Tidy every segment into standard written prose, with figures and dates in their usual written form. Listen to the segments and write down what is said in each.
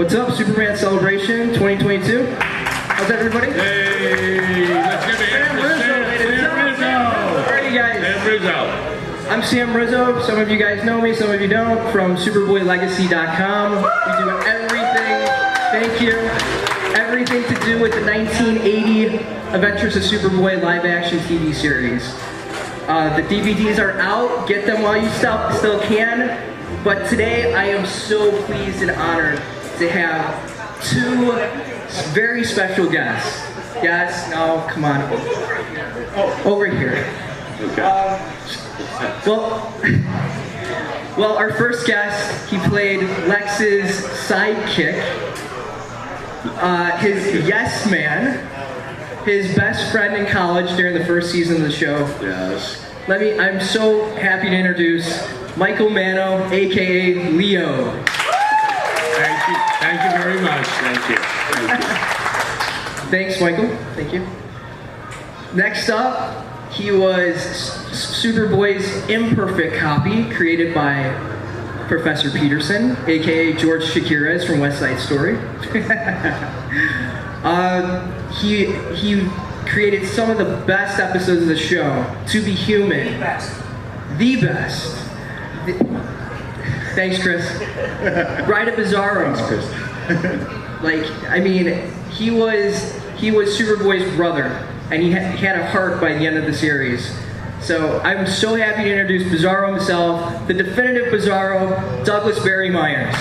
What's up, Superman Celebration 2022? How's everybody? Hey, let's give it Sam Rizzo. How are you guys? Sam Rizzo. I'm Sam Rizzo. Some of you guys know me, some of you don't. From SuperboyLegacy.com. We do everything. Thank you. Everything to do with the 1980 Adventures of Superboy live-action TV series. The DVDs are out. Get them while you still can. But today, I am so pleased and honored to have two very special guests. Yes, no, come on. Oh, over here. Okay. Well, our first guest, he played Lex's sidekick, his yes man, his best friend in college during the first season of the show. Yes. I'm so happy to introduce Michael Manno, aka Leo. Thank you very much. Thank you. Thanks, Michael. Thank you. Next up, he was Superboy's imperfect copy, created by Professor Peterson, aka George Shakirez from West Side Story. He created some of the best episodes of the show. To Be Human. The best. Thanks, Chris. Ride a Bizarro. Thanks, Chris. He was Superboy's brother, and he had a heart by the end of the series. So I'm so happy to introduce Bizarro himself, the definitive Bizarro, Douglas Barry Meyers.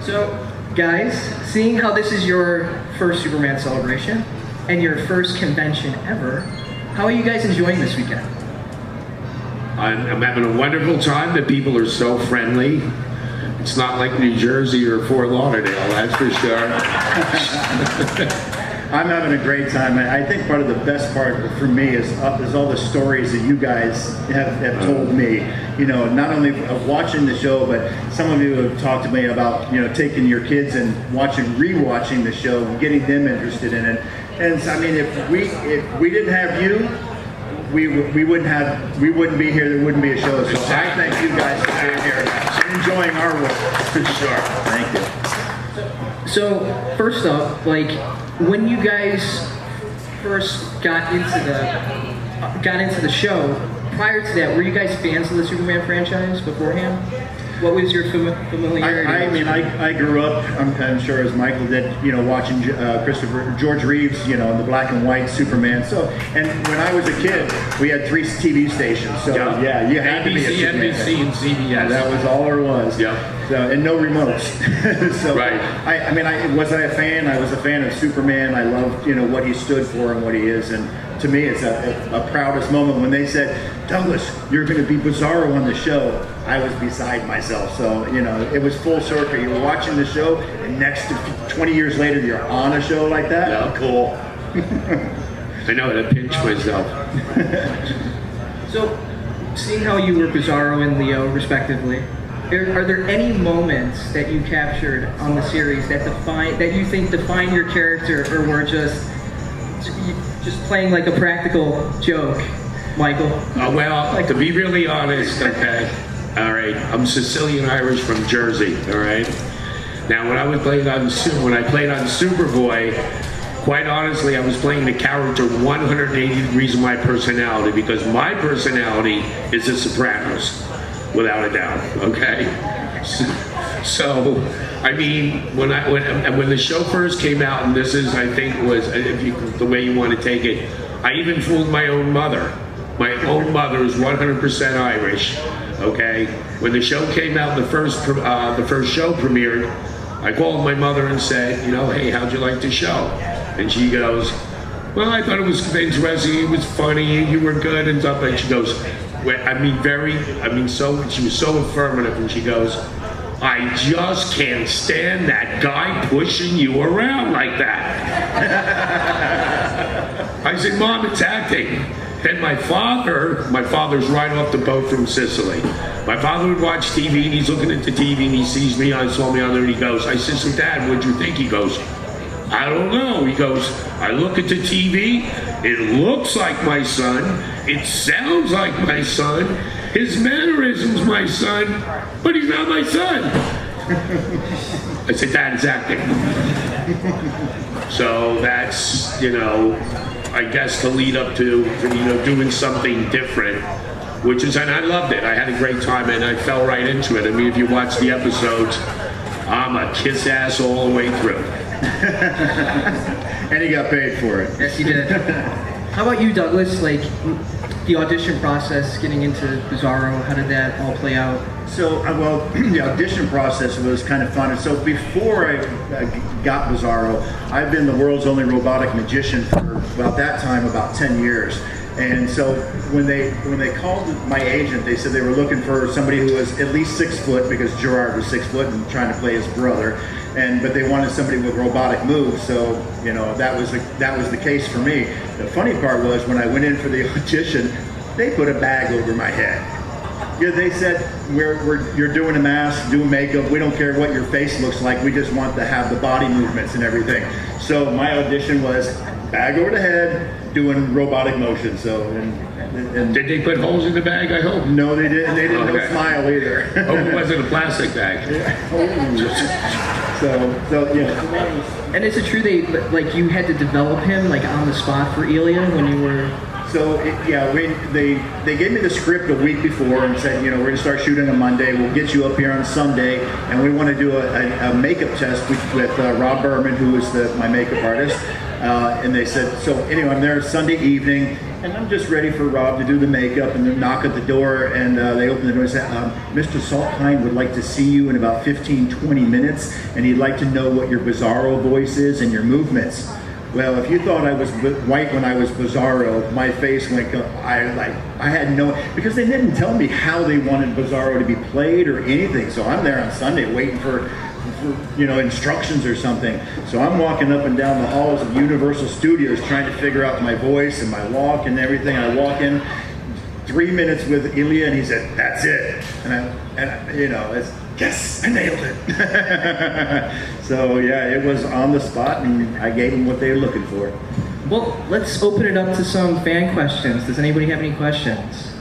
So, guys, seeing how this is your first Superman celebration and your first convention ever, how are you guys enjoying this weekend? I'm having a wonderful time. The people are so friendly. It's not like New Jersey or Fort Lauderdale, that's for sure. I'm having a great time. I think part of the best part for me is all the stories that you guys have told me. You know, not only of watching the show, but some of you have talked to me about, you know, taking your kids and rewatching the show and getting them interested in it. And so, I mean, if we didn't have you, we wouldn't be here. There wouldn't be a show. So I thank you guys for being here and enjoying our work. For sure. Thank you. So first up, like, when you guys first got into the show, prior to that, were you guys fans of the Superman franchise beforehand? What was your familiarity? I grew up, I'm sure as Michael did, you know, watching George Reeves, you know, the black and white Superman. So, and when I was a kid, we had 3 TV stations. So yeah, you had to be a Superman NBC, and CBS. That was all there was. Yeah. So, and no remotes. So right. Was I a fan? I was a fan of Superman. I loved, you know, what he stood for and what he is. And to me, it's a proudest moment when they said, Douglas, you're going to be Bizarro on the show. I was beside myself. So, you know, it was full circle. You were watching the show, and next to 20 years later, you're on a show like that. Yeah. Cool. I know how to pinch myself. So, seeing how you were Bizarro and Leo, respectively, are there any moments that you captured on the series that you think define your character, or were just playing like a practical joke, Michael? Well, to be really honest, okay, all right, I'm Sicilian-Irish from Jersey, all right? Now, when I played on Superboy, quite honestly, I was playing the character 180 degrees of my personality, because my personality is The Sopranos, without a doubt, okay? So I mean, when the show first came out, and this is, I think, was the way you want to take it, I even fooled my own mother. My own mother is 100% Irish. Okay, when the show came out, the first show premiered, I called my mother and said, you know, hey, how'd you like the show? And she goes, well, I thought it was interesting, it was funny, you were good and stuff. And she goes, she was so affirmative, and she goes, I just can't stand that guy pushing you around like that. I said, Mom, it's acting. And my father's right off the boat from Sicily. My father would watch TV, and he's looking at the TV, and he sees me, saw me on there, and he goes, I said, so Dad, what'd you think? He goes, I don't know. He goes, I look at the TV, it looks like my son, it sounds like my son, his mannerisms, my son, but he's not my son. I said, Dad, it's acting. So that's, you know, I guess to lead up to, you know, doing something different, which is, and I loved it. I had a great time and I fell right into it. I mean, if you watch the episodes, I'm a kiss ass all the way through. And he got paid for it. Yes, you did. How about you, Douglas? Like, the audition process, getting into Bizarro, how did that all play out? So, well, the audition process was kind of fun. And so before I got Bizarro, I've been the world's only robotic magician for about that time, about 10 years. And so when they called my agent, they said they were looking for somebody who was at least 6 foot, because Gerard was 6 foot and trying to play his brother. But they wanted somebody with robotic moves, so you know that was the case for me. The funny part was when I went in for the audition, they put a bag over my head. Yeah, they said you're doing a mask, doing makeup. We don't care what your face looks like. We just want to have the body movements and everything. So my audition was bag over the head, doing robotic motion. So and did they put holes in the bag, I hope? no, they didn't. They didn't Okay. smile either. Hope it wasn't a plastic bag. So yeah. And is it true you had to develop him like on the spot for Elia when you were? So they gave me the script a week before and said, you know, we're going to start shooting on Monday. We'll get you up here on Sunday, and we want to do a makeup test with Rob Berman, who is my makeup artist. And they said, so anyway, I'm there Sunday evening, and I'm just ready for Rob to do the makeup, and then knock at the door, and they open the door and say, Mr. Saltpine would like to see you in about 15-20 minutes, and he'd like to know what your Bizarro voice is and your movements. Well, if you thought I was white when I was Bizarro, my face went. I had no, because they didn't tell me how they wanted Bizarro to be played or anything. So I'm there on Sunday waiting for you know, instructions or something. So I'm walking up and down the halls of Universal Studios trying to figure out my voice and my walk and everything. I walk in, 3 minutes with Ilya, and he said, "That's it." And I, you know, it's. Yes, I nailed it. So yeah, it was on the spot, and I gave them what they were looking for. Well, let's open it up to some fan questions. Does anybody have any questions?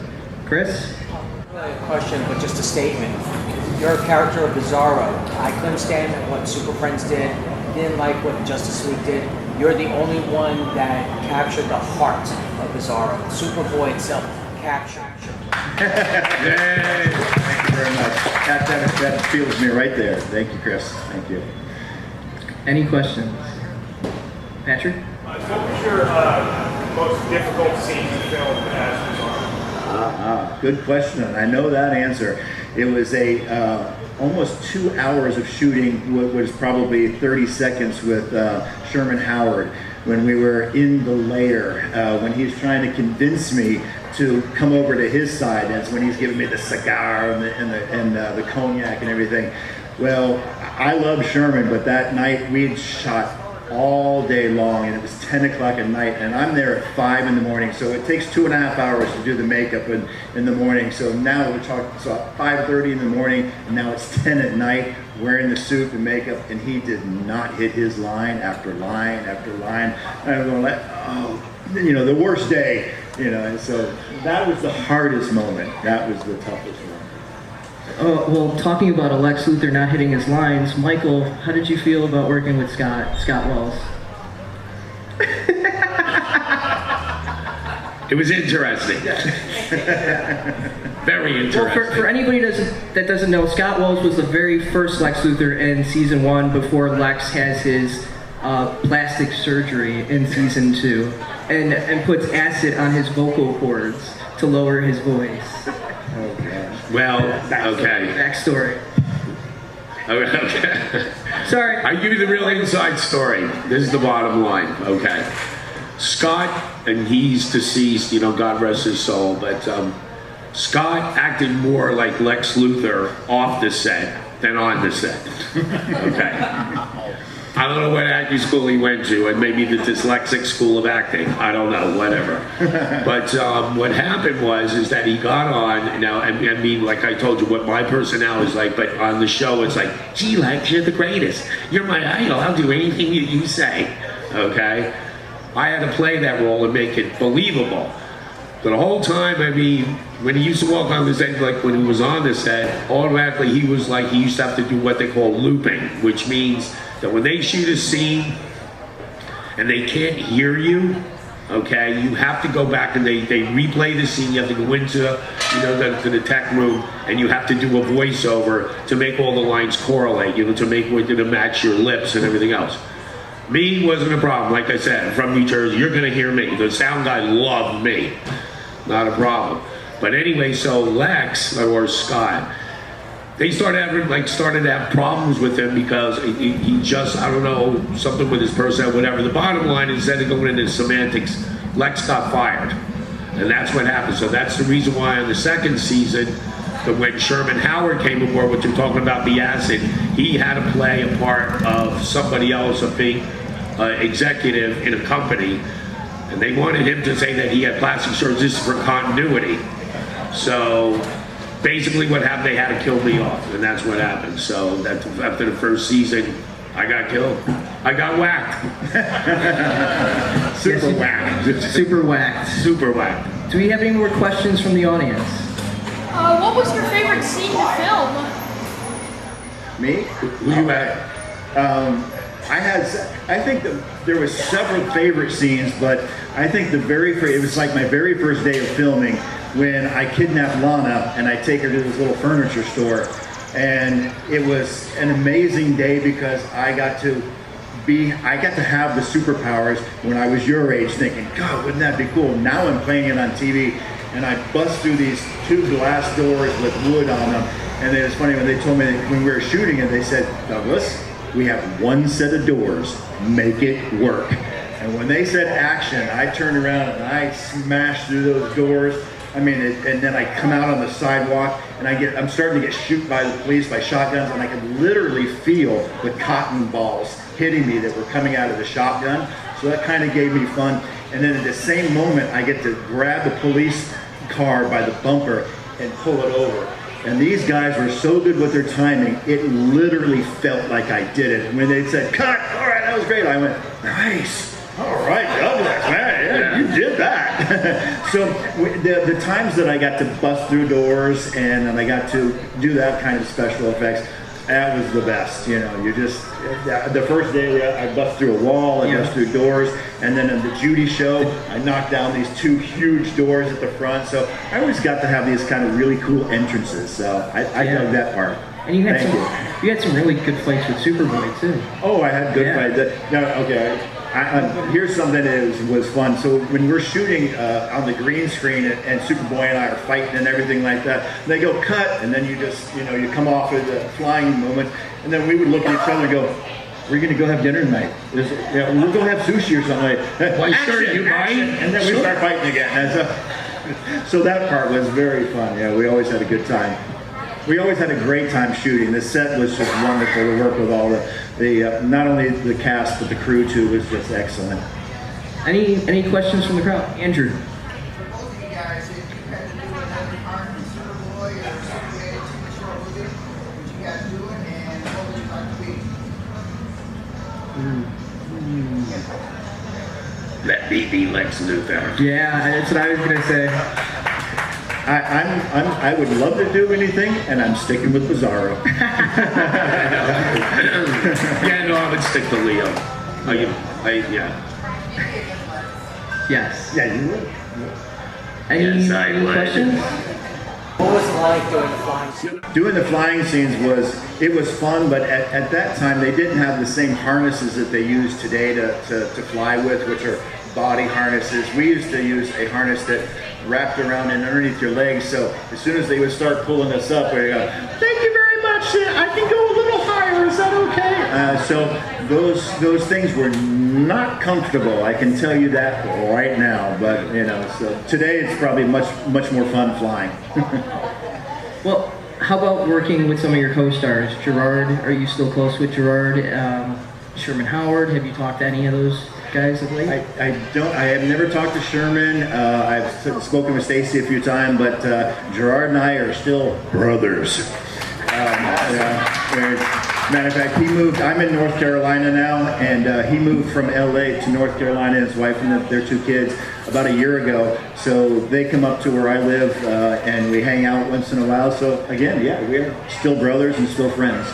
Chris? Not a question, but just a statement. You're a character of Bizarro. I couldn't stand what Super Friends did. Didn't like what Justice League did. You're the only one that captured the heart of Bizarro. Superboy itself captured. Yay. Thank you very much. That feels me right there. Thank you, Chris. Thank you. Any questions? Patrick? What was your most difficult scene to film as Bizarro? Good question. I know that answer. It was almost 2 hours of shooting, was probably 30 seconds with Sherman Howard when we were in the lair, when he's trying to convince me to come over to his side. That's when he's giving me the cigar and the cognac and everything. Well, I love Sherman, but that night we'd shot all day long, and it was 10 o'clock at night, and I'm there at 5 in the morning, so it takes 2.5 hours to do the makeup in the morning. So now we're talking, so at 5:30 in the morning, and now it's 10 at night, wearing the suit and makeup, and he did not hit his line after line after line. And I'm going like, oh, you know, the worst day, you know, and so that was the hardest moment. That was the toughest one. Well, talking about a Lex Luthor not hitting his lines, Michael, how did you feel about working with Scott Wells? It was interesting. Very interesting. Well, for anybody that doesn't know, Scott Wells was the very first Lex Luthor in season 1 before Lex has his plastic surgery in season 2 and puts acid on his vocal cords to lower his voice. Well, okay. Backstory. Okay. Sorry. I give you the real inside story. This is the bottom line, okay? Scott, and he's deceased, you know, God rest his soul, but Scott acted more like Lex Luthor off the set than on the set, okay? I don't know what acting school he went to, and maybe the dyslexic school of acting. I don't know, whatever. But what happened is that he got on. Now, I mean, like I told you, what my personality is like. But on the show, it's like, gee, Lex, you're the greatest. You're my idol. I'll do anything you say. Okay. I had to play that role and make it believable. So the whole time, I mean, when he used to walk on the set, like when he was on the set, automatically he was like, he used to have to do what they call looping, which means that when they shoot a scene and they can't hear you, okay, you have to go back and they replay the scene. You have to go into, you know, to the tech room, and you have to do a voiceover to make all the lines correlate, you know, to match your lips and everything else. Me wasn't a problem. Like I said, I'm from New Jersey. You're gonna hear me. The sound guy loved me. Not a problem. But anyway, so Lex or Scott, they started to have problems with him because he just, I don't know, something with his personality, whatever. The bottom line, instead of going into semantics, Lex got fired. And that's what happened. So that's the reason why on the second season, when Sherman Howard came aboard, which we're talking about the acid, he had to play a part of somebody else, a big executive in a company. And they wanted him to say that he had plastic surgery. This is for continuity. So basically what happened, they had to kill me off, and that's what happened. So that after the first season, I got killed. I got whacked. Super whacked. Super whacked. Super whacked. Do we have any more questions from the audience? What was your favorite scene to film? Me? Who you at? I think that there was several favorite scenes, but I think it was like my very first day of filming when I kidnapped Lana and I take her to this little furniture store. And it was an amazing day because I got to have the superpowers when I was your age, thinking, God, wouldn't that be cool? Now I'm playing it on TV, and I bust through these 2 glass doors with wood on them. And it was funny when they told me when we were shooting it, they said, Douglas, we have 1 set of doors, make it work. And when they said action, I turned around and I smashed through those doors. I mean, and then I come out on the sidewalk and I'm starting to get shot by the police, by shotguns, and I could literally feel the cotton balls hitting me that were coming out of the shotgun. So that kind of gave me fun. And then at the same moment, I get to grab the police car by the bumper and pull it over. And these guys were so good with their timing, it literally felt like I did it. When they said, cut, all right, that was great, I went, nice. All right, Douglas, man, yeah, you did that. So the times that I got to bust through doors and then I got to do that kind of special effects, that was the best. You know, you just, the first day I bust through a wall, I bust through doors, and then in the Judy show, I knocked down these 2 huge doors at the front. So I always got to have these kind of really cool entrances. So I dug that part. And you had some really good fights with Superboy too. Oh, I had good fights. No, okay. Here's something that was fun. So when we're shooting on the green screen and Superboy and I are fighting and everything like that, they go cut, and then you just, you know, you come off of the flying moment, and then we would look at each other and go, we're going to go have dinner tonight. We'll go have sushi or something like that. Why, sure, you action. mind? And then we start fighting again. And so that part was very fun. Yeah, we always had a good time. We always had a great time shooting. The set was just wonderful to work with all the not only the cast but the crew too was just excellent. Any questions from the crowd? Andrew. Let me be Lex Luthor. Yeah, that's what I was gonna say. I would love to do anything, and I'm sticking with Bizarro. Yeah, no, I would stick to Leo. Yeah. Yes. Yeah, you would. Any questions? What was it like doing the flying scene? Doing the flying scenes was fun, but at that time they didn't have the same harnesses that they use today to fly with, which are body harnesses. We used to use a harness that wrapped around and underneath your legs, so as soon as they would start pulling us up, we go, thank you very much, I can go a little higher, is that okay? So those things were not comfortable, I can tell you that right now, but you know, so today it's probably much more fun flying. Well, how about working with some of your co-stars? Gerard, are you still close with Gerard? Sherman Howard, have you talked to any of those guys of late? I have never talked to Sherman. I've spoken with Stacy a few times, but Gerard and I are still brothers. Matter of fact, he moved. I'm in North Carolina now, and he moved from LA to North Carolina. His wife and their 2 kids about a year ago. So they come up to where I live, and we hang out once in a while. So again, yeah, we're still brothers and still friends.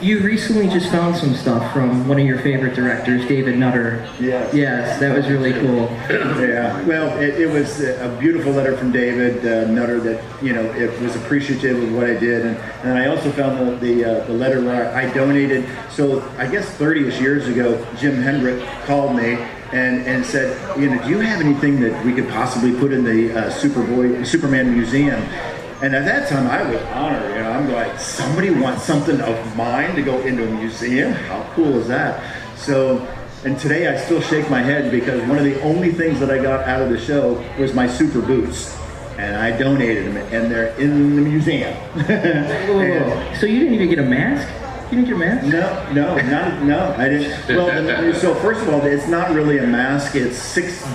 You recently just found some stuff from one of your favorite directors, David Nutter. Yes. Yes, that was really cool. Yeah. Well, it was a beautiful letter from David Nutter that, you know, it was appreciative of what I did. And I also found the letter where I donated. So I guess 30-ish years ago, Jim Hendrick called me and said, you know, do you have anything that we could possibly put in the Superman Museum? And at that time, I was honored. You know, I'm like, somebody wants something of mine to go into a museum? How cool is that? So, and today I still shake my head because one of the only things that I got out of the show was my super boots. And I donated them, and they're in the museum. Whoa. So you didn't even get a mask? You didn't get a mask? No, I didn't. Well, so first of all, it's not really a mask. It's 6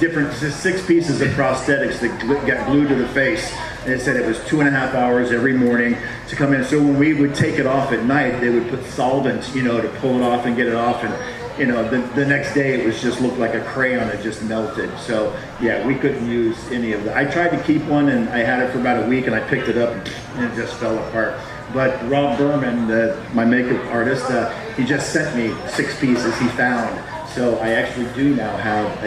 pieces of prosthetics that got glued to the face. And it said it was 2.5 hours every morning to come in. So when we would take it off at night, they would put solvent, you know, to pull it off and get it off. And, you know, the next day it was just looked like a crayon that just melted. So yeah, we couldn't use any of that. I tried to keep one, and I had it for about a week, and I picked it up and it just fell apart. But Rob Berman, my makeup artist, he just sent me 6 pieces he found. So I actually do now have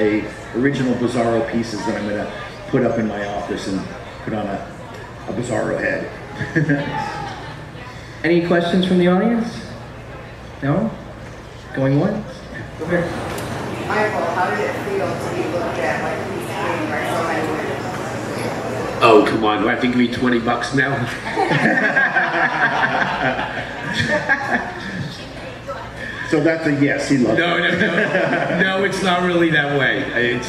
original Bizarro pieces that I'm going to put up in my office and put on a Bizarro head. Any questions from the audience? No? Going once? Go ahead. Michael, how did it feel to be looked at like a piece of cake by so many women? Oh, come on. Do I have to give you $20 now? So that's a yes, he loves it. No, it's not really that way.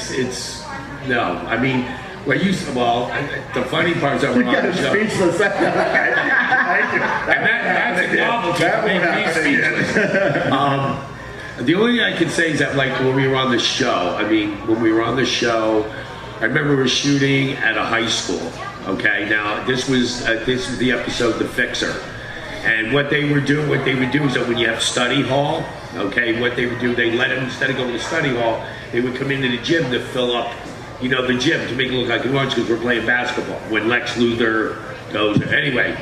No. I mean, the funny part is that we're on the show. Speechless. And that's a novelty to make me speechless. The only thing I can say is that, like, when we were on the show, I remember we were shooting at a high school. Okay, now this was the episode The Fixer, and what they would do is that when you have study hall, okay, what they would do, they let them, instead of going to study hall, they would come into the gym to fill up, you know, the gym to make it look like lunch because we're playing basketball. When Lex Luthor goes, anyway.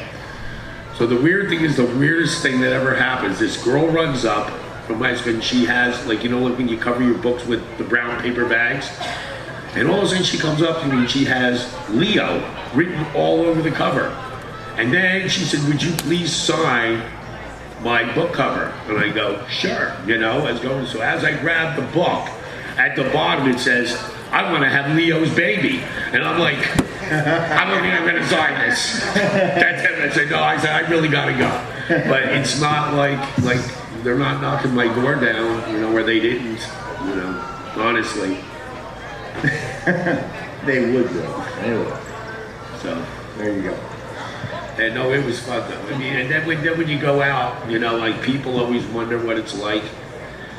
So the weird thing is, the weirdest thing that ever happens, this girl runs up from high school and she has, like, you know, like when you cover your books with the brown paper bags, and all of a sudden she comes up to me and she has Leo written all over the cover. And then she said, would you please sign my book cover? And I go, sure, you know, so as I grab the book, at the bottom it says, I want to have Leo's baby. And I'm like, I don't think I'm going to sign this. That's it. I said, no, I really got to go. But it's not like they're not knocking my door down, you know, where they didn't, you know, honestly. They would though. They would. So there you go. And no, it was fun though. I mean, and then when you go out, you know, like people always wonder what it's like.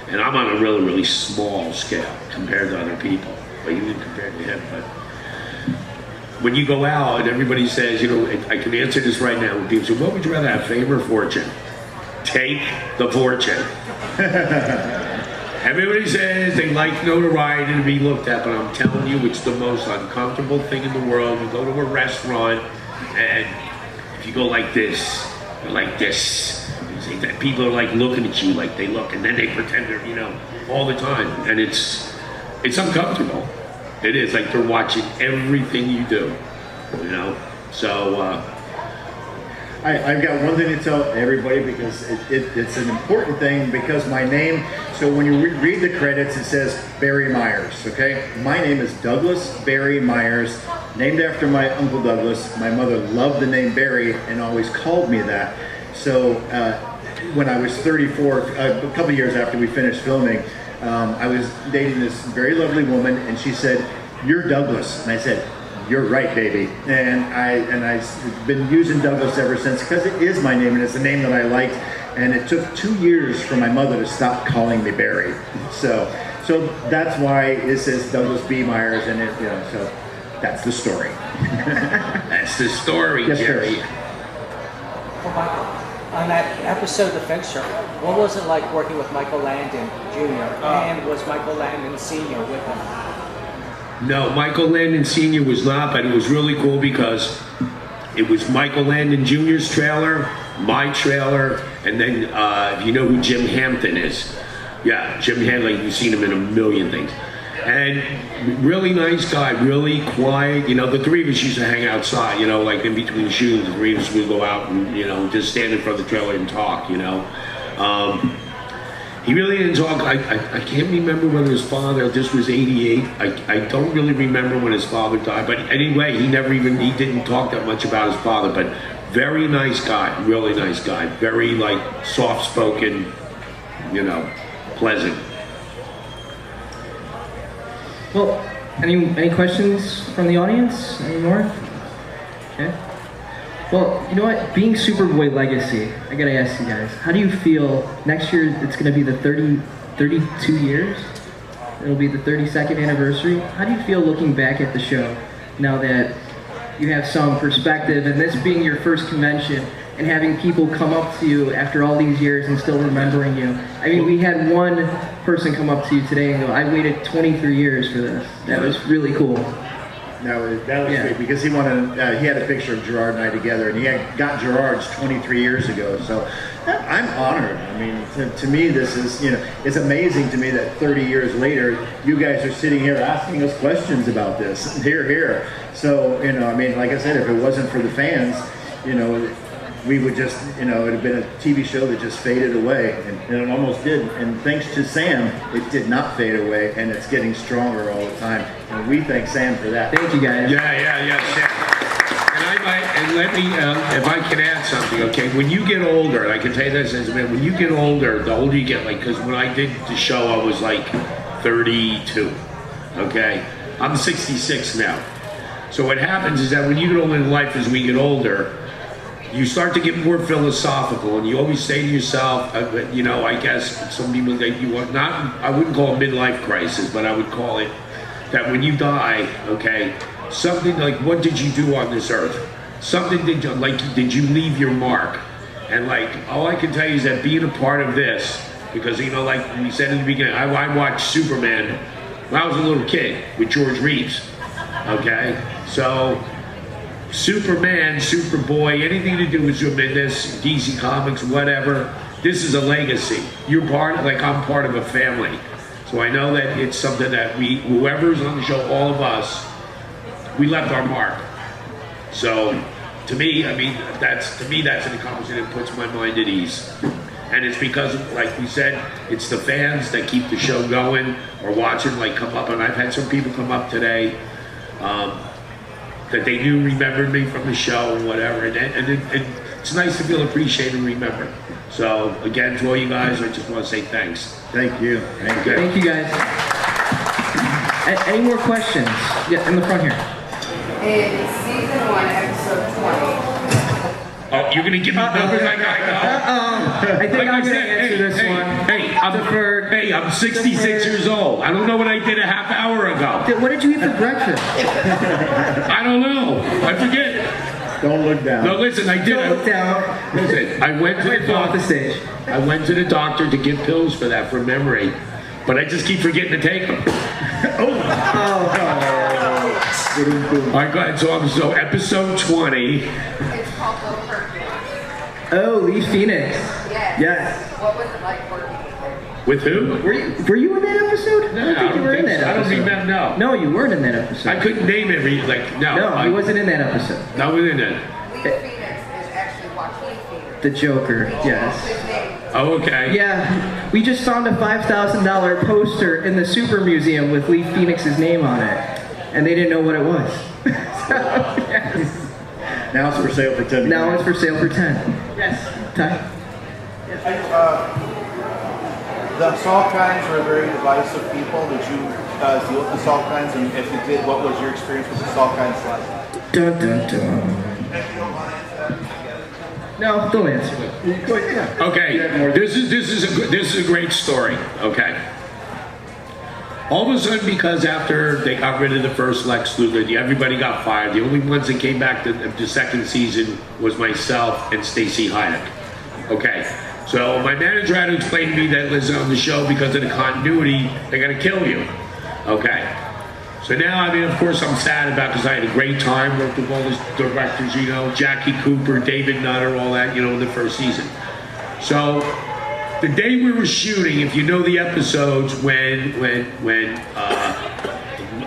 And I'm on a really, really small scale compared to other people. But even compared to him. But when you go out and everybody says, you know, I can answer this right now. When people say, what would you rather have, fame or fortune? Take the fortune. Everybody says they like notoriety to be looked at, but I'm telling you, it's the most uncomfortable thing in the world. You go to a restaurant, and if you go like this, or like this, you see that people are like looking at you like they look, and then they pretend they're, you know, all the time, and it's uncomfortable. It is, like they're watching everything you do, you know. So I've got one thing to tell everybody because it's an important thing because my name, so when you read the credits it says Barry Meyers, okay? My name is Douglas Barry Meyers, named after my Uncle Douglas. My mother loved the name Barry and always called me that. So when I was 34, a couple years after we finished filming, I was dating this very lovely woman and she said, "You're Douglas." And I said, "You're right, baby." And I've been using Douglas ever since because it is my name and it's a name that I liked. And it took 2 years for my mother to stop calling me Barry. So that's why it says Douglas B. Meyers, and it, you know, so that's the story. that's the story, Yes, Jerry. sir. Well, Michael, On that episode of The Fendt Show, what was it like working with Michael Landon Jr. and was Michael Landon Sr. with him? No, Michael Landon Sr. was not, but it was really cool because it was Michael Landon Jr.'s trailer, my trailer, and then if you know who Jim Hampton is. Yeah, Jim Hampton, you've seen him in a million things. And really nice guy, really quiet. You know, the three of us used to hang outside, you know, like in between shooting, the three of us would go out and, you know, just stand in front of the trailer and talk, you know. He really didn't talk. I can't remember whether his father, this was 88. I don't really remember when his father died. But anyway, he didn't talk that much about his father. But very nice guy, really nice guy. Very, like, soft-spoken, you know, pleasant. Well, any questions from the audience? Any more? Okay. Well, you know what? Being Superboy Legacy, I gotta ask you guys, how do you feel next year? It's gonna be the 32 years. It'll be the 32nd anniversary. How do you feel looking back at the show now that you have some perspective, and this being your first convention and having people come up to you after all these years and still remembering you? I mean, we had one person come up to you today and go, I waited 23 years for this. That was really cool. That was great because he wanted. He had a picture of Gerard and I together, and he had got Gerard's 23 years ago. So I'm honored. I mean, to me, this is, you know, it's amazing to me that 30 years later, you guys are sitting here asking us questions about this. Here. So, you know, I mean, like I said, if it wasn't for the fans, you know, we would just, you know, it would have been a TV show that just faded away, and it almost did. And thanks to Sam, it did not fade away, and it's getting stronger all the time. And we thank Sam for that. Thank you, guys. Yeah, Sam. And let me, if I can add something, okay? When you get older, and I can tell you this as a man, when you get older, the older you get, like, because when I did the show, I was like 32, okay? I'm 66 now. So what happens is that when you get older in life, as we get older, you start to get more philosophical, and you always say to yourself, you know, I guess some people that you want, not, I wouldn't call it midlife crisis, but I would call it that when you die, okay, something like, what did you do on this earth? Something did you leave your mark? And like, all I can tell you is that being a part of this, because, you know, like we said in the beginning, I watched Superman when I was a little kid with George Reeves, okay? So, Superman, Superboy, anything to do with Superman, this, DC Comics, whatever, this is a legacy. You're part, like I'm part of a family. So I know that it's something that whoever's on the show, all of us, we left our mark. So to me, I mean, that's an accomplishment that puts my mind at ease. And it's because, like we said, it's the fans that keep the show going or watching, like come up, and I've had some people come up today, that they knew remembered me from the show and whatever, and it's nice to feel appreciated and remembered. So again, to all you guys, I just want to say thanks. Thank you. Thank you, guys. Any more questions? Yeah, in the front here. In season 1, episode 20. Oh, you're gonna give me numbers like I know? I think Like I'm I gonna said, answer this one. I'm 66 years old. I don't know what I did a half hour ago. What did you eat for breakfast? I don't know. I forget. Don't look down. No, listen, I did. Don't look down. Listen, I went to the Off the doctor. stage. I went to the doctor to get pills for that, for memory, but I just keep forgetting to take them. All right, go ahead. So episode 20. It's called Little Hercules. Oh, Lee Phoenix. Yes. Yes. What was it like working with her? With who? Were you in that episode? No, I don't think you were in that I don't episode. remember. No. No, you weren't in that episode. I couldn't name every No, No, I he wasn't in that episode. Not within it. Lee Phoenix is actually Joaquin Phoenix. The Joker. His Yes. name. Oh, okay. Yeah, we just found a $5,000 poster in the Super Museum with Lee Phoenix's name on it, and they didn't know what it was. So, yes. Now it's for sale for 10. Now it's for sale for 10. Yes. Ty? The Salkinds were very divisive people. Did you deal with the Salkinds? And if you did, what was your experience with the Salkinds like? Dun dun dun. No, don't answer it. Go ahead. Okay, this is a great story. Okay. All of a sudden, because after they got rid of the first Lex Luthor, everybody got fired. The only ones that came back to the second season was myself and Stacy Hynek. Okay. So my manager had to explain to me that, listen, on the show, because of the continuity, they're gonna kill you. Okay. So now, I mean, of course, I'm sad about, because I had a great time, worked with all the directors, you know, Jackie Cooper, David Nutter, all that, you know, in the first season. So the day we were shooting, if you know the episodes, when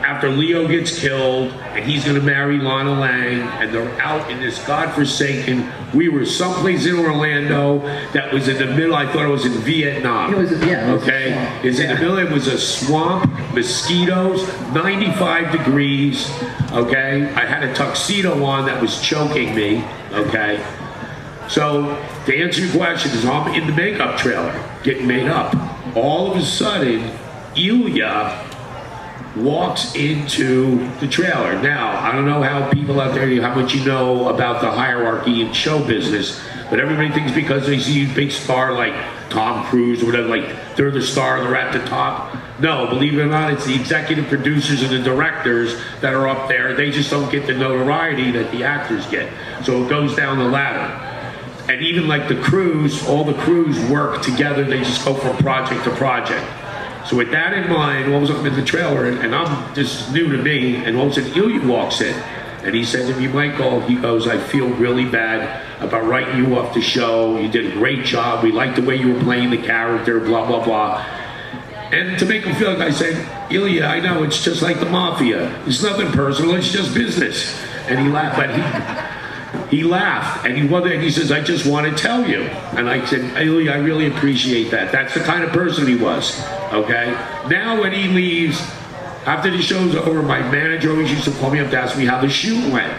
after Leo gets killed and he's going to marry Lana Lang and they're out in this godforsaken, we were someplace in Orlando that was in the middle, I thought it was in Vietnam. It was, yeah. It was okay? It's in the middle, it was a swamp, mosquitoes, 95 degrees, okay? I had a tuxedo on that was choking me, okay? So, to answer your question, is I'm in the makeup trailer, getting made up. All of a sudden, Ilya walks into the trailer. Now, I don't know how people out there, how much you know about the hierarchy in show business, but everybody thinks because they see a big star like Tom Cruise or whatever, like they're the star, they're at the top. No, believe it or not, it's the executive producers and the directors that are up there. They just don't get the notoriety that the actors get. So it goes down the ladder. And even like the crews, all the crews work together. They just go from project to project. So with that in mind, all of a sudden I'm in the trailer, and this is new to me, and all of a sudden Ilya walks in, and he says to me, Michael, he goes, I feel really bad about writing you off the show. You did a great job. We liked the way you were playing the character, blah, blah, blah. And to make him feel like, I said, Ilya, I know, it's just like the mafia. It's nothing personal, it's just business. And he laughed, but he laughed, and he says, I just want to tell you. And I said, Ilya, I really appreciate that. That's the kind of person he was, okay? Now when he leaves, after the show's over, my manager always used to call me up to ask me how the shoot went.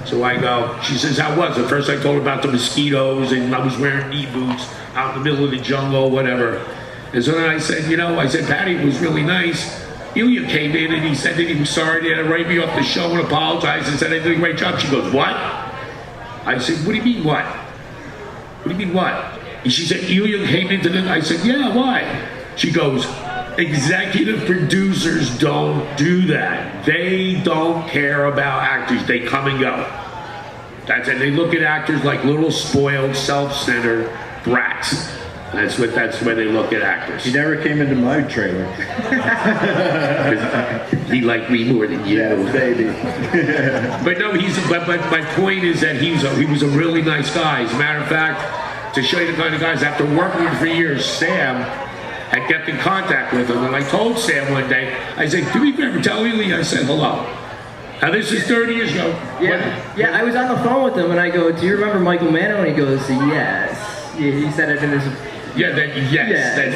So I go, she says, how was it? First I told her about the mosquitoes, and I was wearing knee boots out in the middle of the jungle, whatever. And so then I said, Patty, it was really nice. Ilya came in and he said that he was sorry, they had to write me off the show and apologize and said I did a great job. She goes, what? I said, what do you mean what? What do you mean what? And she said, Ilya came into the, I said, yeah, why? She goes, executive producers don't do that. They don't care about actors. They come and go. That's it. They look at actors like little spoiled, self-centered brats. That's where they look at actors. He never came into my trailer. He liked me more than you. Yeah, baby. But no, but my point is that he was a really nice guy. As a matter of fact, to show you the kind of guys, after working with him for years, Sam had kept in contact with him, and I told Sam one day, I said, do me a favor, tell Ely I said hello. Now this is 30 years ago. Yeah, I was on the phone with him and I go, do you remember Michael Manno? And he goes, yes. Yeah, he said it in his... Yeah, that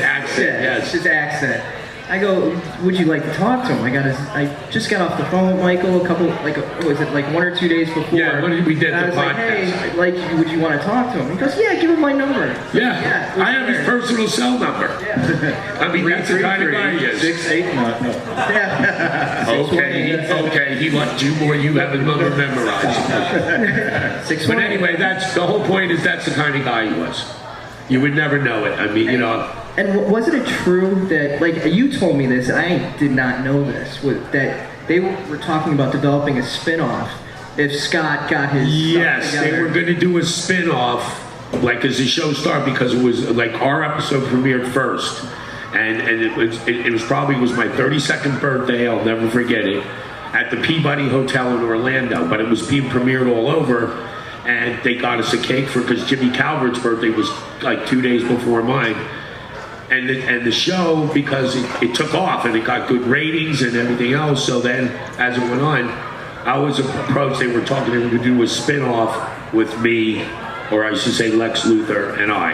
accent, yes. His accent. I go, would you like to talk to him? I just got off the phone with Michael a couple, was it 1 or 2 days before? Yeah, when we did the podcast. Like, hey, would you want to talk to him? He goes, yeah, give him my number. Yeah, I have his personal cell number. Yeah. I mean, that's the kind of guy he is. 689. No. Yeah. Okay, he wants you more, you have his number memorized. But anyway, the whole point is that's the kind of guy he was. You would never know it. I mean, And wasn't it true that, you told me this, and I did not know this, that they were talking about developing a spin-off if Scott got his Yes, stuff together? they were going to do a spin-off, as the show started, because it was, our episode premiered first. And it was probably my 32nd birthday, I'll never forget it, at the Peabody Hotel in Orlando. But it was being premiered all over. And they got us a cake because Jimmy Calvert's birthday was 2 days before mine. And the show, because it took off and it got good ratings and everything else, so then as it went on, I was approached, they were talking, they were going to do a spin-off with me, or I should say Lex Luthor and I.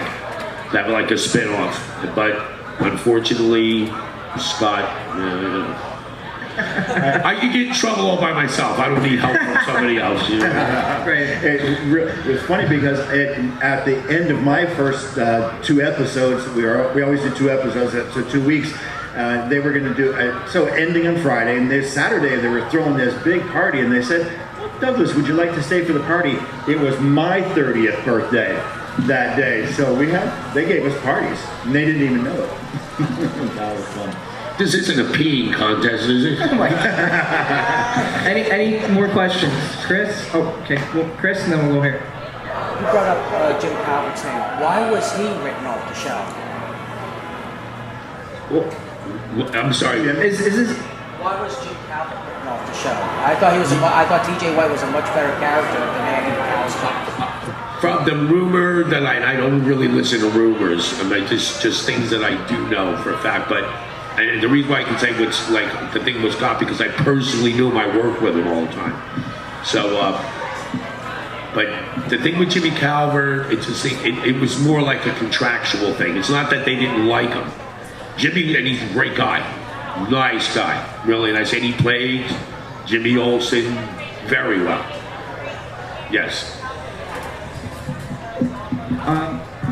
That was like a spin-off. But unfortunately, Scott... I could get in trouble all by myself. I don't need help from somebody else. Right. It's funny because at the end of my first 2 episodes, we always do 2 episodes, so 2 weeks. They were going to do so ending on Friday, and this Saturday they were throwing this big party, and they said, Douglas, would you like to stay for the party? It was my 30th birthday that day, so they gave us parties, and they didn't even know it. That was fun. This isn't a peeing contest, is it? Oh my God. Any more questions? Chris? Oh, okay. Well, Chris, and then we'll go here. You brought up Jim Calvert's name. Why was he written off the show? Well, I'm sorry. Is this? Why was Jim Calvert written off the show? I thought T.J. White was a much better character than Andy McAllister. From the rumor that I don't really listen to rumors. I mean, just things that I do know for a fact. But and the reason why I can say what's like the thing was Scott because I personally knew him. I worked with him all the time. So, but the thing with Jimmy Calvert, it's just it was more like a contractual thing. It's not that they didn't like him. Jimmy, and he's a great guy, nice guy, really. And I said he played Jimmy Olsen very well. Yes.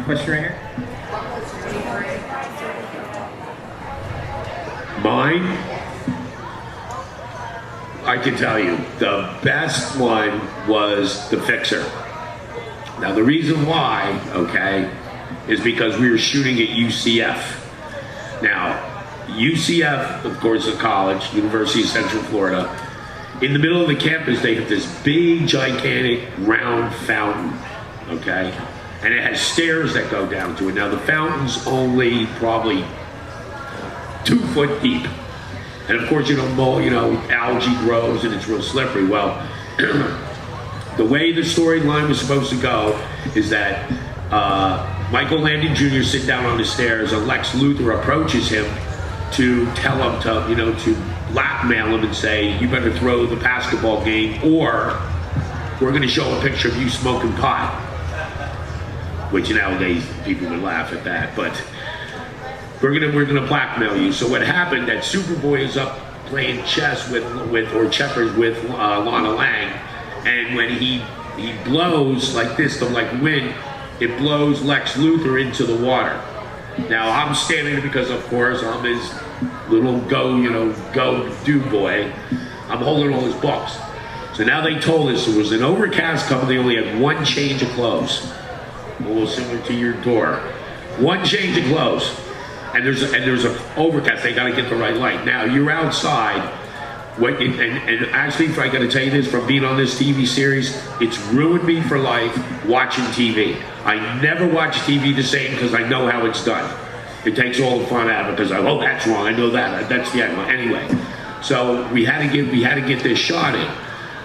Question right here. Mine, I can tell you, the best one was The Fixer. Now the reason why, okay, is because we were shooting at UCF. Now, UCF, of course, is a college, University of Central Florida. In the middle of the campus, they have this big, gigantic, round fountain, okay? And it has stairs that go down to it. Now, the fountain's only probably 2 foot deep. And of course, algae grows and it's real slippery. Well, the way the storyline was supposed to go is that Michael Landon Jr. sit down on the stairs and Lex Luthor approaches him to tell him to blackmail him and say, you better throw the basketball game or we're going to show a picture of you smoking pot. Which nowadays people would laugh at that, but we're gonna blackmail you. So what happened that Superboy is up playing chess or checkers with Lana Lang, and when he blows like this, the wind, it blows Lex Luthor into the water. Now I'm standing there because of course I'm his little go do boy. I'm holding all his books. So now they told us it was an overcast couple. They only had one change of clothes. A little similar to your door. One change of clothes. And there's an overcast. They got to get the right light. Now you're outside. And actually, if I got to tell you this, from being on this TV series, it's ruined me for life watching TV. I never watch TV the same because I know how it's done. It takes all the fun out of it because that's wrong. I know that. That's the end. Anyway, so we had to get this shot in.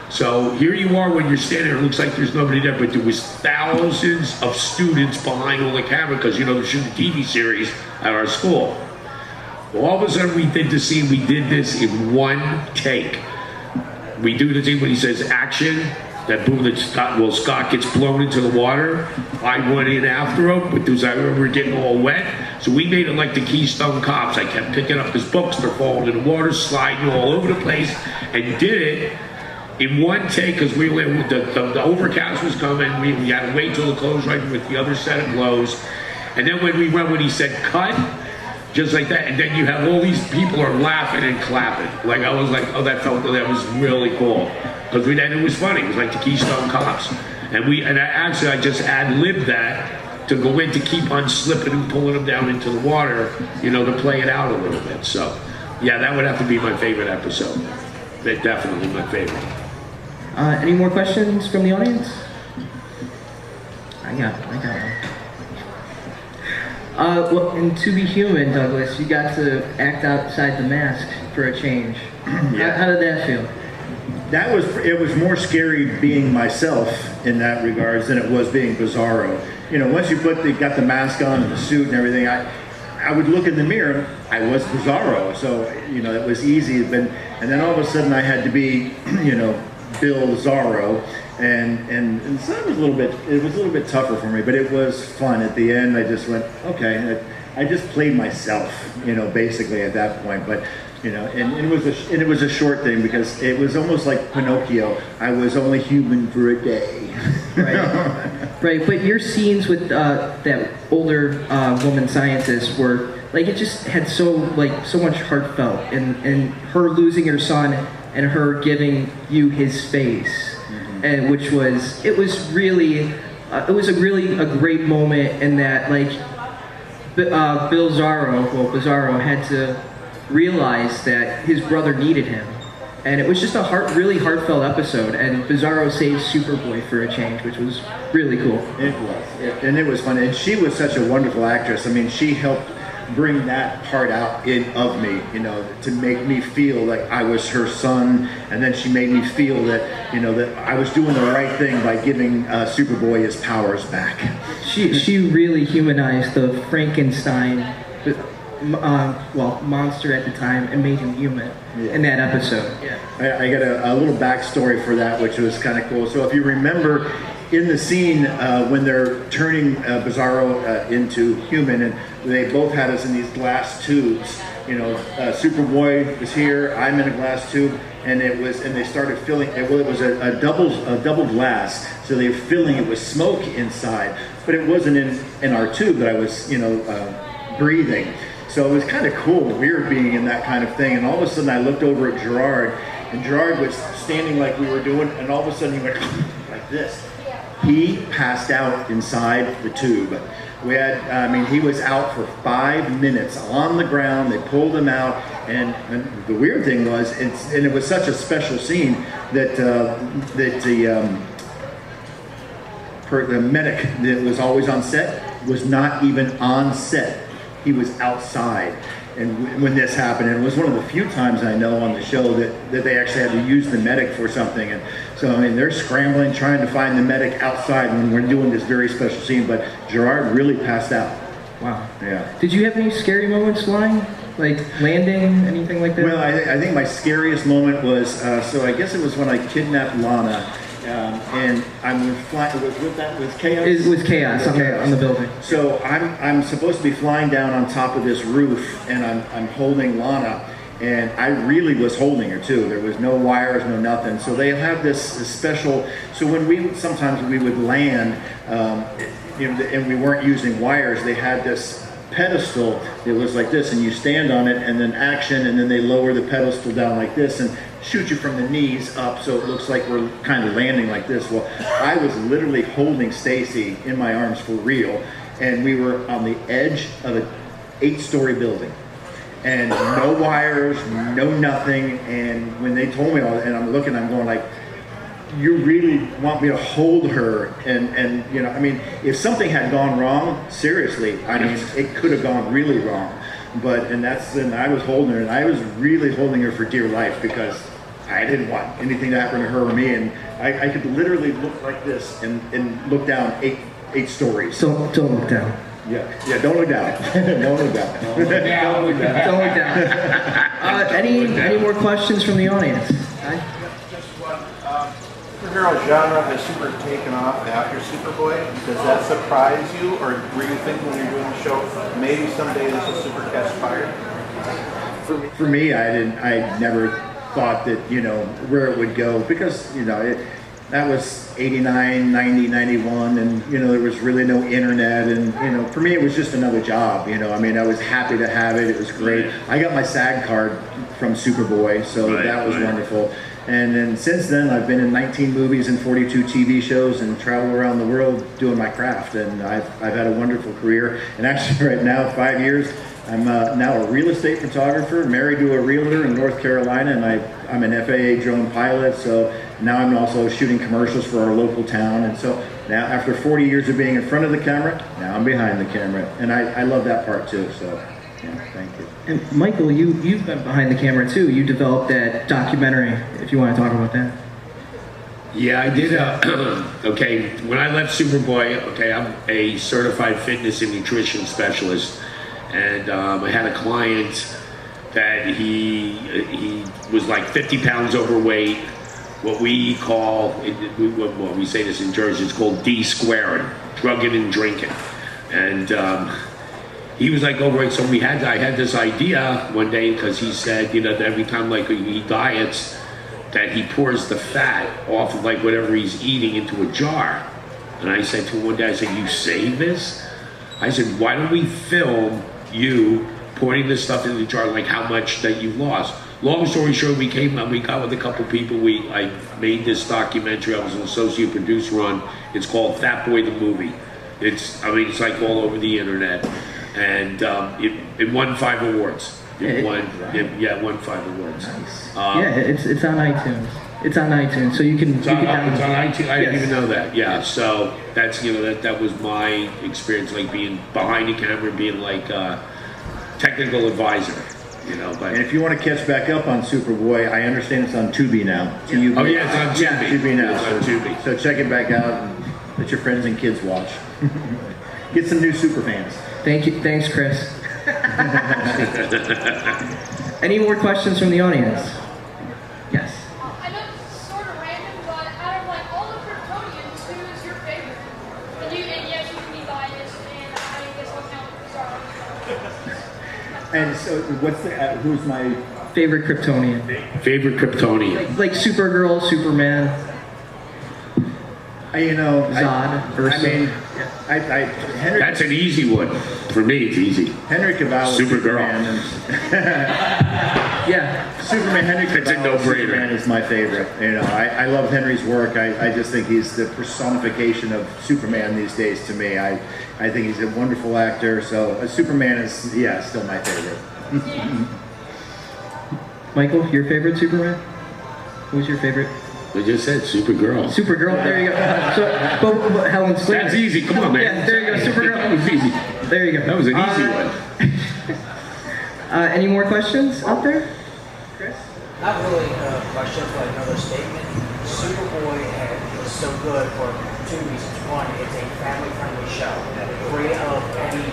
So here you are when you're standing there, it looks like there's nobody there, but there was thousands of students behind all the camera because, they're shooting a TV series at our school. Well, all of a sudden we did the scene, we did this in one take. We do the thing when he says action, that boom, Scott gets blown into the water. I went in after him, but I remember getting all wet. So we made it like the Keystone Cops. I kept picking up his books, they're falling in the water, sliding all over the place, and did it in one take because the overcast was coming. We had to wait till the clothes right with the other set of clothes. And then when he said cut, just like that, and then you have all these people are laughing and clapping. Like I was like, oh, that was really cool. Because it was funny. It was like the Keystone Cops. I just ad-libbed that to go in to keep on slipping and pulling them down into the water, to play it out a little bit. So, yeah, that would have to be my favorite episode. Definitely my favorite. Any more questions from the audience? I got one. Well, and to be human, Douglas, you got to act outside the mask for a change. Yeah. How did that feel? It was more scary being myself in that regards than it was being Bizarro. Once you got the mask on and the suit and everything, I would look in the mirror, I was Bizarro, so it was easy. And then all of a sudden I had to be, Bill Bizarro, and so it was a little bit tougher for me, but it was fun. At the end, I just went, okay, I just played myself, basically at that point. But and it was a short thing because it was almost like Pinocchio. I was only human for a day. Right. But your scenes with that older woman scientist were like it just had so much heartfelt, and her losing her son and her giving you his face, and which was really a great moment, in that Bizarro had to realize that his brother needed him, And it was just a really heartfelt episode, and Bizarro saved Superboy for a change, which was really cool. It was, and it was fun. And she was such a wonderful actress. I mean, she helped bring that part out of me, you know, to make me feel like I was her son, and then she made me feel that, you know, that I was doing the right thing by giving Superboy his powers back. She really humanized the Frankenstein, monster at the time, and made him human in that episode. Yeah. I got a little backstory for that, which was kind of cool. So if you remember in the scene when they're turning Bizarro into human, and they both had us in these glass tubes. You know, Superboy was here, I'm in a glass tube, and they started filling. Well, it was a double glass, so they were filling it with smoke inside, but it wasn't in our tube that I was, you know, breathing. So it was kind of cool, weird being in that kind of thing. And all of a sudden, I looked over at Gerard, and Gerard was standing like we were doing, and all of a sudden he went like this. He passed out inside the tube. We had, I mean, he was out for 5 minutes on the ground. They pulled him out, and the weird thing was, and it was such a special scene that the medic that was always on set was not even on set. He was outside. And when this happened, and it was one of the few times I know on the show that they actually had to use the medic for something. And so, I mean, they're scrambling, trying to find the medic outside when we're doing this very special scene, but Gerard really passed out. Wow. Yeah. Did you have any scary moments flying? Like landing, anything like that? Well, I think my scariest moment was, so I guess it was when I kidnapped Lana. And I'm flying with Chaos. It was Chaos on the building. So I'm supposed to be flying down on top of this roof, and I'm holding Lana, and I really was holding her too. There was no wires, no nothing. So they have this special. So when sometimes we would land, you know, and we weren't using wires, they had this pedestal that was like this, and you stand on it, and then action, and then they lower the pedestal down like this and shoot you from the knees up, so it looks like we're kind of landing like this. Well, I was literally holding Stacy in my arms for real, and we were on the edge of an 8-story building, and no wires, no nothing. And when they told me all that, and I'm looking, I'm going like, you really want me to hold her? And you know, I mean, if something had gone wrong, seriously, I mean, it could have gone really wrong. But, and I was holding her, and I was really holding her for dear life, because I didn't want anything to happen to her or me. And I could literally look like this and look down eight stories. Don't look down. Yeah, don't look down. Don't look down. Don't look down. Any more questions from the audience? Just one. Superhero genre has super taken off after Superboy. Does that surprise you, or were you thinking when you were doing the show, maybe someday this will super catch fire? For me, I never thought that, you know, where it would go, because, you know, that was 89, 90, 91, and, you know, there was really no internet, and, you know, for me it was just another job, you know. I mean, I was happy to have it. It was great. I got my SAG card from Superboy, so that was wonderful. And then since then, I've been in 19 movies and 42 TV shows, and travel around the world doing my craft. And I've had a wonderful career. And actually, right now, 5 years, I'm now a real estate photographer, married to a realtor in North Carolina, and I'm an FAA drone pilot. So now I'm also shooting commercials for our local town. And so now, after 40 years of being in front of the camera, now I'm behind the camera, and I love that part too. So. Yeah, thank you. And Michael, you've been behind the camera too. You developed that documentary, if you want to talk about that. Yeah, I did. Okay, when I left Superboy, okay, I'm a certified fitness and nutrition specialist, and I had a client that he was like 50 pounds overweight. What we call, well, we say this in Jersey, it's called D-squaring, drugging and drinking, and. He was like overweight, so I had this idea one day, because he said, you know, that every time like he diets, that he pours the fat off of like whatever he's eating into a jar. And I said to him one day, I said, you save this? I said, why don't we film you pouring this stuff in the jar, like how much that you lost? Long story short, we got with a couple people. I made this documentary. I was an associate producer on. It's called Fat Boy the Movie. It's like all over the internet. And it won 5 awards. It won, won 5 awards. Nice. Yeah, it's on iTunes. It's on iTunes, so you can. It's on iTunes. I didn't Yes. even know that. Yeah, so that's that was my experience, like being behind the camera, being like a technical advisor. But And if you want to catch back up on Superboy, I understand it's on Tubi now. Tubi. oh yeah, it's on Tubi. Yeah, Tubi now. It's on Tubi. So check it back out and let your friends and kids watch. Get some new super fans. Thank you. Thanks, Chris. Any more questions from the audience? Yes. I know this is sort of random, but out of like all the Kryptonians, who is your favorite? And yes, you can be biased, and I guess I'll count Bizarro. And so, who's my Favorite Kryptonian? Favorite Kryptonian. Like Supergirl, Superman, Zod, Ursa. I mean, Henry. That's an easy one. For me, it's easy. Henry Cavill. Supergirl. Yeah. Superman. Henry It's a Cavill. no-brainer. Superman is my favorite. I love Henry's work. I just think he's the personification of Superman these days to me. I think he's a wonderful actor. So Superman is still my favorite. Michael, your favorite Superman? Who's your favorite? I just said Supergirl. Supergirl. There you go. So, but Helen Slater. That's easy. Come on, man. Yeah, there you go. Supergirl. That was easy. There you go. That was an easy one. Any more questions out there? Chris? Not really a question, but another statement. Superboy was so good for 2 reasons. One, it's a family-friendly show, free of any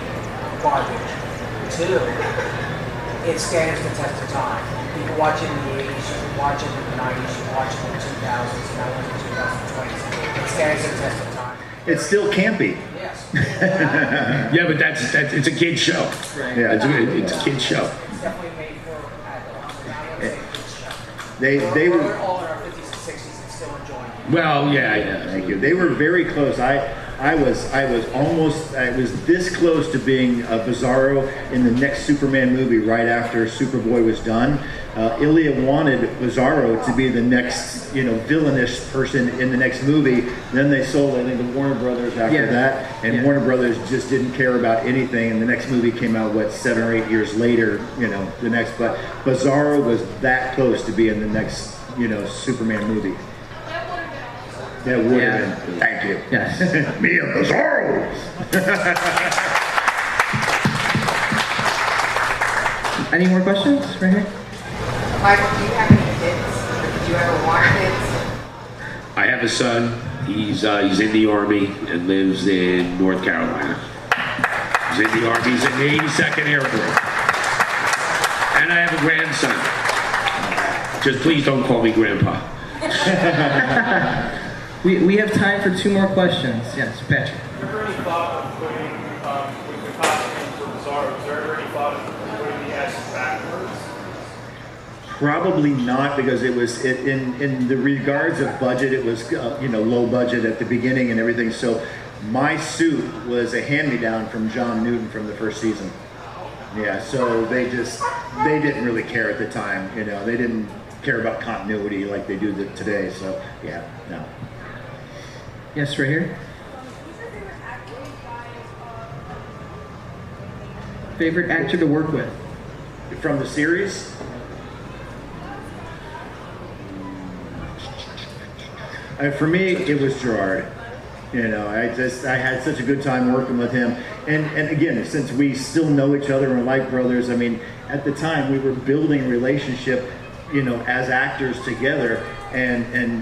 garbage. 2, it stands the test of time. People watch it in the 80s, you can watch it in the 90s, you can watch it in the 2000s, now in the 2020s. It stands the test of time. It's still campy. Yes. Yeah, but that's it's a kid show. Yeah. It's a kid show. It's definitely made for adults. I wouldn't say kids show. They We're were. all in our 50s and 60s and still enjoying it. Well, yeah. Thank you. They were very close. I was this close to being Bizarro in the next Superman movie right after Superboy was done. Ilya wanted Bizarro to be the next, villainous person in the next movie. Then they sold it into Warner Brothers after that, and Warner Brothers just didn't care about anything. And the next movie came out 7 or 8 years later. The next, but Bizarro was that close to being the next, Superman movie. That would have been awesome. That would have been. Thank you. Yes. Me and Bizarro. Any more questions right here? Michael, do you have any kids? Did you ever want kids? I have a son. He's in the Army and lives in North Carolina. He's in the Army. He's in the 82nd Airborne. And I have a grandson. Just please don't call me Grandpa. We have time for 2 more questions. Yes, Patrick. Was there ever any thought of putting, with the costume for Bizarro, was there ever any thought of putting the S backwards? Probably not, because it was in the regards of budget, it was low budget at the beginning and everything. So my suit was a hand-me-down from John Newton from the first season. Yeah, so they didn't really care at the time. They didn't care about continuity like they do today. So yeah, no. Yes, right here. Favorite actor to work with? From the series. For me, it was Gerard. I had such a good time working with him. And again, since we still know each other and like brothers, I mean, at the time we were building a relationship, as actors together, and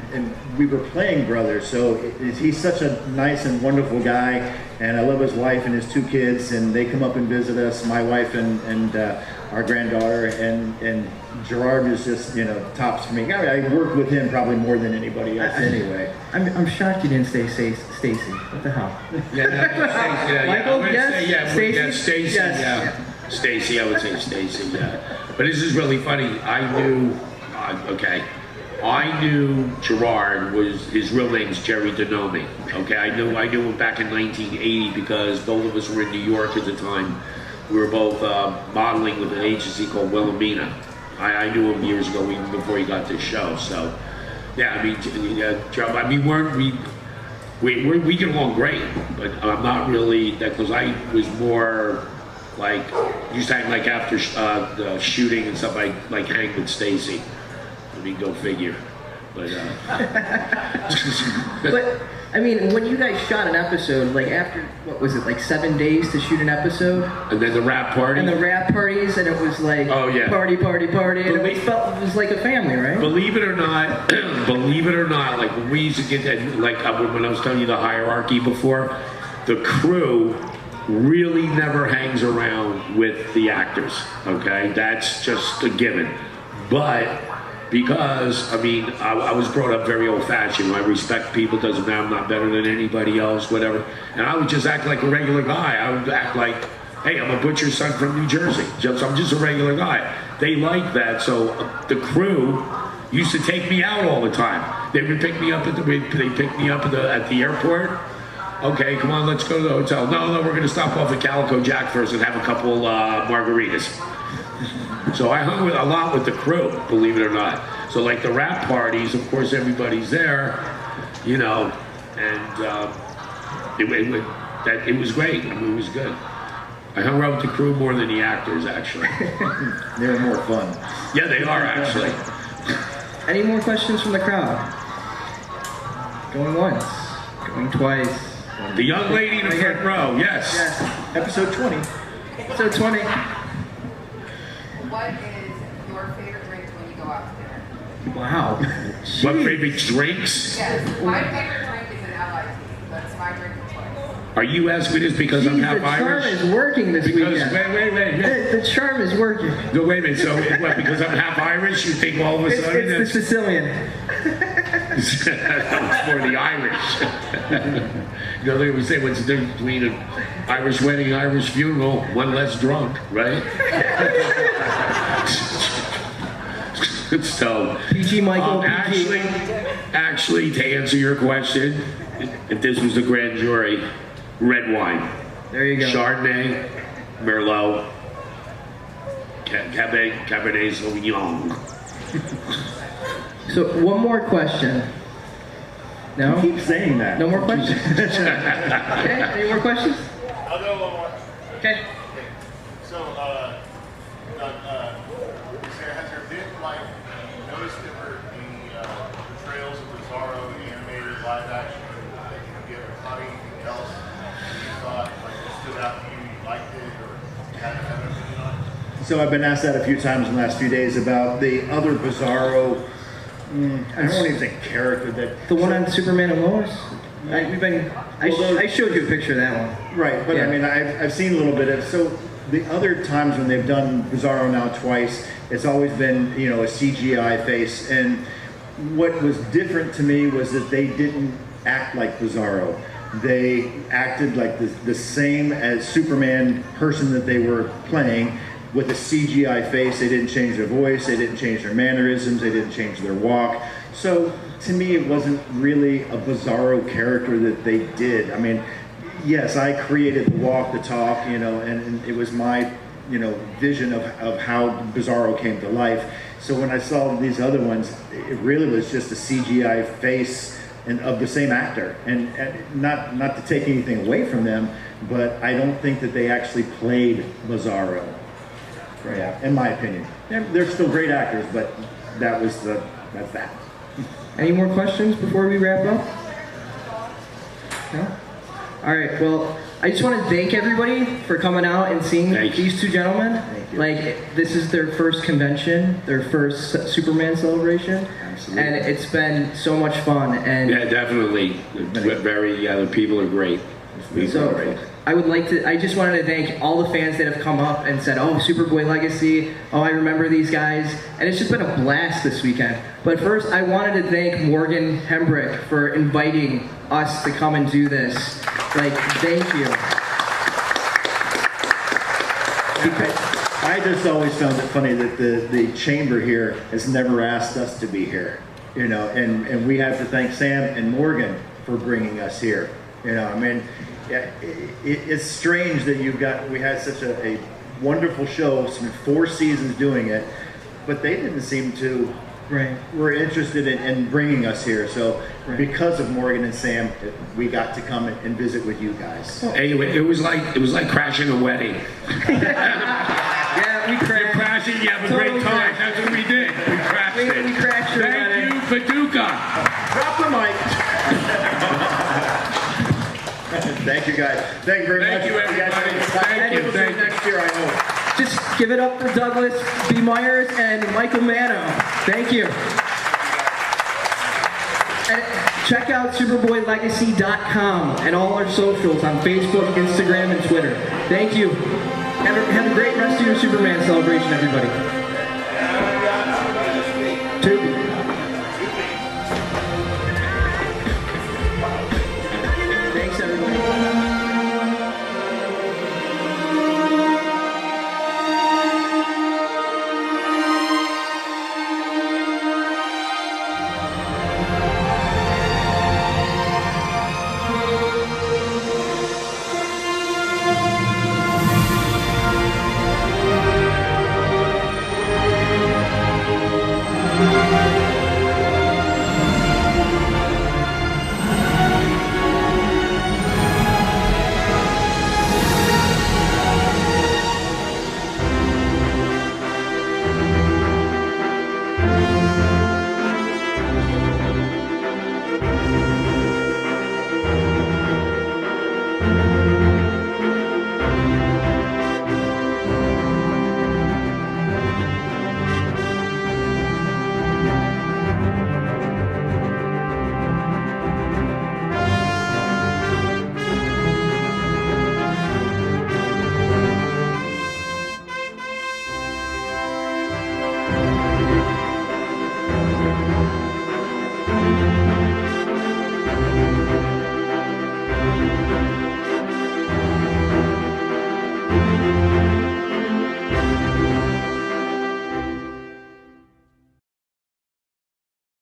we were playing brothers. So he's such a nice and wonderful guy, and I love his wife and his 2 kids, and they come up and visit us, my wife and our granddaughter, and Gerard is just, tops for me. I worked with him probably more than anybody else anyway. I'm shocked you didn't say Stacy. What the hell? Michael, yes? Stacey? Stacey, Yes. yeah. Stacey, I would say Stacey, yeah. But this is really funny. I knew Gerard his real name's Jerry Denomi. Okay, I knew him back in 1980 because both of us were in New York at the time. We were both modeling with an agency called Wilhelmina. I knew him years ago, even before he got this show. So, yeah, I mean, we get along great, but I'm not really that, because I was more like used to hang like after the shooting and stuff. Like hang with Stacy. I mean, go figure. But But I mean, when you guys shot an episode, like after what was it, like 7 days to shoot an episode, and then the rap party. and the rap parties, and it was like Oh, yeah. party, and it Believe- was like a family, right? Believe it or not, like when we used to get that, like when I was telling you the hierarchy before, the crew really never hangs around with the actors, okay? That's just a given. But because, I mean, I was brought up very old-fashioned. I respect people, doesn't matter, I'm not better than anybody else, whatever. And I would just act like a regular guy. I would act like, hey, I'm a butcher's son from New Jersey. I'm just a regular guy. They like that, so the crew used to take me out all the time. They would pick me up at the airport. Okay, come on, let's go to the hotel. No, we're gonna stop off at Calico Jack first and have a couple margaritas. So I hung a lot with the crew, believe it or not. So like the rap parties, of course, everybody's there, you know, and it was great. I mean, it was good. I hung around with the crew more than the actors, actually. They're more fun. Yeah, they are actually. Any more questions from the crowd? Going once, going twice. The young lady in the front row, yes. Yes. Episode 20. So 20. What is your favorite drink when you go out to dinner? Wow. What favorite drinks? Yes, my favorite drink is an LIT. That's my drink of choice. Are you asking this because I'm Jeez, half the charm Irish? is working this Because, weekend. wait. The charm is working. No, wait a minute. So, what, because I'm half Irish, you think all of a sudden It's the Sicilian. that was for the Irish. You know, they would say, what's the difference between an Irish wedding and Irish funeral? One less drunk, right? So, PG Michael, PG. actually, to answer your question, if this was a grand jury, red wine. There you go. Chardonnay, Merlot, Cabernet Sauvignon. So one more question. No? Keep saying that. No more questions? Okay, any more questions? I'll go one more. Okay. So, has there been like noticeable the portrayals of Bizarro, the animated live action, that you can get or anything else you thought like stood out to you, you liked it, or had an opinion on it? So I've been asked that a few times in the last few days about the other Bizarro, I don't even think character that... The one on Superman and Lois? I showed you a picture of that one. Right, but Yeah. I mean, I've seen a little bit of, so the other times when they've done Bizarro now twice, it's always been, you know, a CGI face, and what was different to me was that they didn't act like Bizarro. They acted like the same as Superman person that they were playing, with a CGI face. They didn't change their voice, they didn't change their mannerisms, they didn't change their walk. So to me, it wasn't really a Bizarro character that they did. I mean, yes, I created the walk, the talk, you know, and it was my, you know, vision of how Bizarro came to life. So when I saw these other ones, it really was just a CGI face and of the same actor, and not to take anything away from them, but I don't think that they actually played Bizarro. Yeah, in my opinion. They're still great actors, but that's that. Any more questions before we wrap up? No? All right, well, I just want to thank everybody for coming out and seeing Thank you. these two gentlemen. Thank you. Like, this is their first convention, their first Superman celebration. Absolutely. And it's been so much fun. And Yeah, definitely. The people are great. so I just wanted to thank all the fans that have come up and said, oh, Superboy Legacy, oh, I remember these guys. And it's just been a blast this weekend. But first, I wanted to thank Morgan Hembrick for inviting us to come and do this. Like, thank you. I just always found it funny that the chamber here has never asked us to be here, you know, and we have to thank Sam and Morgan for bringing us here. You know, I mean, yeah, it's strange that we had such a wonderful show, some 4 seasons doing it, but they didn't seem to were interested in bringing us here. So because of Morgan and Sam, we got to come and visit with you guys. Anyway, it was like crashing a wedding. Yeah, we You're crashed. crashing, you have a Totally great time. crashed. That's what we did. We crashed We it. crashed your wedding. Thank you, Paducah. Drop the mic. Thank you guys. Thank you very much. Thank you, everybody. Thank you. We'll see you next year, I hope. Just give it up for Douglas B. Meyers and Michael Manno. Thank you. And check out SuperboyLegacy.com and all our socials on Facebook, Instagram, and Twitter. Thank you. Have a great rest of your Superman celebration, everybody.